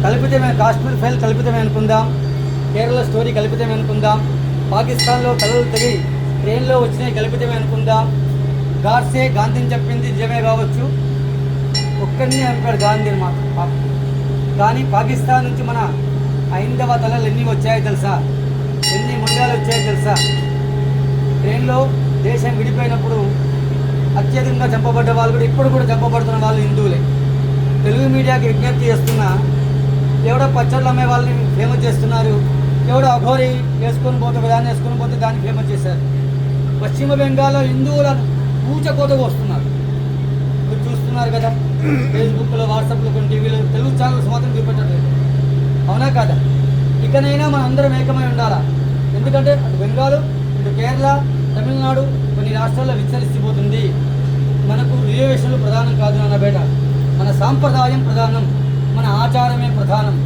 కల్పితమే, Kashmir file కల్పితమే అనుకుందాం, Kerala story కల్పితమే అనుకుందాం, పాకిస్తాన్లో కలలు తెగి ట్రైన్లో వచ్చినాయి కల్పితమే అనుకుందాం, గాడ్సే గాంధీని చెప్పింది నిజమే కావచ్చు, ఒక్కడిని అంటాడు గాంధీని మాత్రం. కానీ పాకిస్తాన్ నుంచి మన హైందవ తలలు ఎన్ని వచ్చాయో తెలుసా, ఎన్ని ముండాలు వచ్చాయో తెలుసా. ట్రైన్లో దేశం విడిపోయినప్పుడు అత్యధికంగా చంపబడ్డ వాళ్ళు కూడా ఇప్పుడు కూడా చంపబడుతున్న వాళ్ళు హిందువులే. తెలుగు మీడియాకి విజ్ఞప్తి చేస్తున్నా, ఎవడో పచ్చళ్ళు అమ్మే వాళ్ళని ఫేమస్ చేస్తున్నారు, ఎవడో అఘోరి వేసుకొని పోతే దాన్ని వేసుకొని పోతే దాన్ని ఫేమస్ చేశారు. పశ్చిమ బెంగాల్లో హిందువులను పూచకోత వస్తున్నారు, మీరు చూస్తున్నారు కదా ఫేస్బుక్లో, వాట్సాప్లో, కొన్ని టీవీలో. తెలుగు ఛానల్స్ మాత్రం చూపెట్టట్లేదు, అవునా కాదా? ఇకనైనా మనం అందరం ఏకమై ఉండాలా. ఎందుకంటే అటు బెంగాలు, ఇటు కేరళ, తమిళనాడు కొన్ని రాష్ట్రాల్లో విస్తరిస్తుపోతుంది. మనకు రిజర్వేషన్లు ప్రధానం కాదు నాన్న బేట, మన సాంప్రదాయం ప్రధానం, మన ఆచారమే ప్రధానం.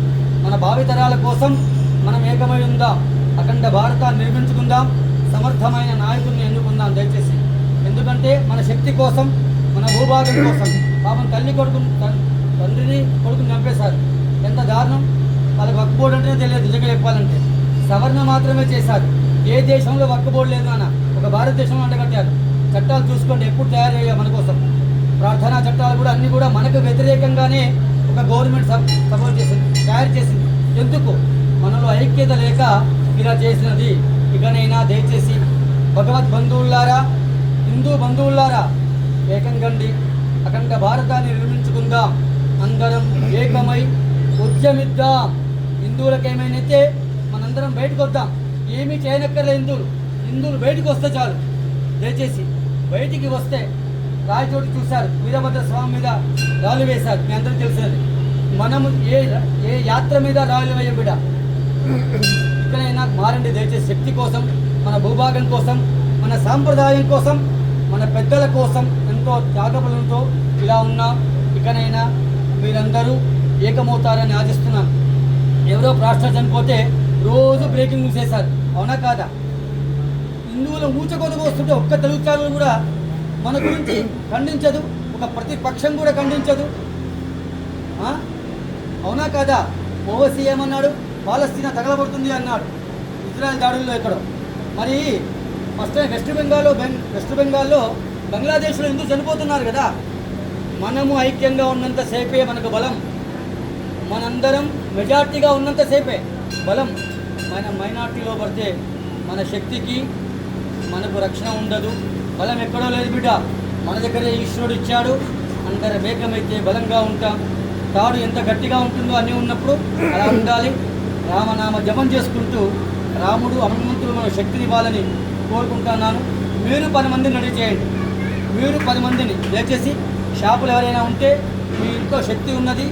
మన భావితరాల కోసం మనం ఏకమై ఉందాం, అఖండ భారతాన్ని నిర్మించుకుందాం, సమర్థమైన నాయకుడిని ఎన్నుకుందాం దయచేసి. ఎందుకంటే మన శక్తి కోసం, మన భూభాగం కోసం. పాపం తండ్రిని కొడుకుని చంపేశారు, ఎంత దారుణం. వాళ్ళకి వక్ఫ్ బోర్డు అంటేనే తెలియదు నిజంగా చెప్పాలంటే. సవరణ మాత్రమే చేశారు, ఏ దేశంలో వక్ఫ్ బోర్డు లేదు అన్న, ఒక భారతదేశంలో అంటగట్టారు. చట్టాలు చూసుకోండి ఎప్పుడు తయారు అయ్యాయి మన కోసం. ప్రార్థనా చట్టాలు కూడా అన్నీ కూడా మనకు వ్యతిరేకంగానే ఒక గవర్నమెంట్ సపోర్ట్ చేసింది, తయారు చేసింది. ఎందుకు? మనలో ఐక్యత లేక ఇలా చేసినది. ఇకనైనా దయచేసి భగవద్ బంధువులారా, హిందూ బంధువులారా, ఏకంగండి, అఖండ భారతాన్ని నిర్మించుకుందాం, అందరం ఏకమై ఉద్యమిద్దాం. హిందువులకు ఏమైనా మనందరం బయటకు వద్దాం, ఏమీ చేయనక్కర్లే. హిందువులు బయటకు వస్తే చాలు. దయచేసి బయటికి వస్తే, రాయచోటి చూశారు, వీరభద్ర స్వామి మీద రాళ్ళు వేశారు, మీ అందరికీ తెలిసినది. మనము ఏ యాత్ర మీద రాళ్ళు వేయం బిడ్డ. ఇక్కడైనా మారండి దయచేసి, శక్తి కోసం, మన భూభాగం కోసం, మన సాంప్రదాయం కోసం, మన పెద్దల కోసం ఎంతో త్యాగబలంతో ఇలా ఉన్నాం. ఇకనైనా మీరందరూ ఏకమవుతారని ఆశిస్తున్నాను. ఎవరో ప్రాస్టర్ చనిపోతే రోజు బ్రేకింగ్ న్యూస్ చేశారు, అవునా కాదా? హిందువులు ఊచకొదకు వస్తుంటే ఒక్క తెలుగు ఛానల్ కూడా మన గురించి ఖండించదు, ఒక ప్రతిపక్షం కూడా ఖండించదు, అవునా కాదా? ఓవైసీ ఏమన్నాడు? పాలస్తీనా తగలబడుతుంది అన్నాడు ఇజ్రాయెల్ దాడుల్లో ఎక్కడో. మరి ఫస్ట్ వెస్ట్ బెంగాల్లో బంగ్లాదేశ్లో ఎందుకు చనిపోతున్నారు కదా? మనము ఐక్యంగా ఉన్నంతసేపే మనకు బలం, మనందరం మెజార్టీగా ఉన్నంతసేపే బలం. మన మైనార్టీలో పడితే మన శక్తికి మనకు రక్షణ ఉండదు, బలం ఎక్కడో లేదు బిడ్డ, మన దగ్గరే ఈశ్వరుడు ఇచ్చాడు. అందరం ఏకమైతే బలంగా ఉంటాం. తాడు ఎంత గట్టిగా ఉంటుందో అన్నీ ఉన్నప్పుడు అలా ఉండాలి. రామనామ జపం చేసుకుంటూ రాముడు హనుమంతుడు మన శక్తిని ఇవ్వాలని కోరుకుంటున్నాను. మీరు 10 మందిని రెడీ చేయండి, మీరు 10 మందిని దయచేసి. షాపులు ఎవరైనా ఉంటే, మీ ఇంట్లో శక్తి ఉన్నది,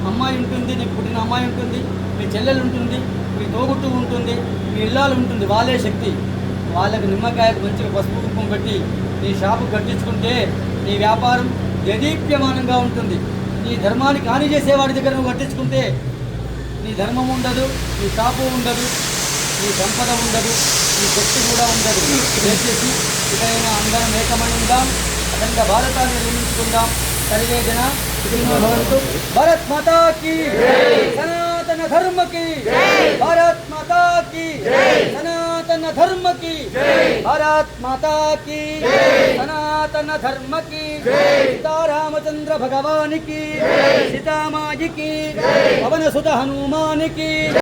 అమ్మాయి ఉంటుంది, నీకు పుట్టిన అమ్మాయి ఉంటుంది, మీ చెల్లెలు ఉంటుంది, మీ తోగుట్టు ఉంటుంది, మీ ఇల్లాలు ఉంటుంది, వాళ్ళే శక్తి. వాళ్ళకి నిమ్మకాయకు మంచిగా పసుపు కుంకుమ పెట్టి నీ షాపు కట్టించుకుంటే నీ వ్యాపారం దేదీప్యమానంగా ఉంటుంది. నీ ధర్మానికి హాని చేసేవాడి దగ్గర నువ్వు కట్టించుకుంటే నీ ధర్మం ఉండదు, నీ షాపు ఉండదు, నీ సంపద ఉండదు, నీ శక్తి కూడా ఉండదు. దయచేసి ఇకైనా అందరం ఏకమై ఉందాం, అఖండ భారతాన్ని నిర్మించుకుందాం. సర్వే జన సుఖినో భవంతు. భారత్ మాతా కీ సనాతన ధర్మ కీ, భారత్ మాతా కీ సనాతన ధర్మ కీ, భారత్ మాతా కీ సనాతన ధర్మ కీ. సీతారామచంద్ర భగవాన్ కీ, సీతామాయి కీ, పవన సుత హనుమాన్ కీ.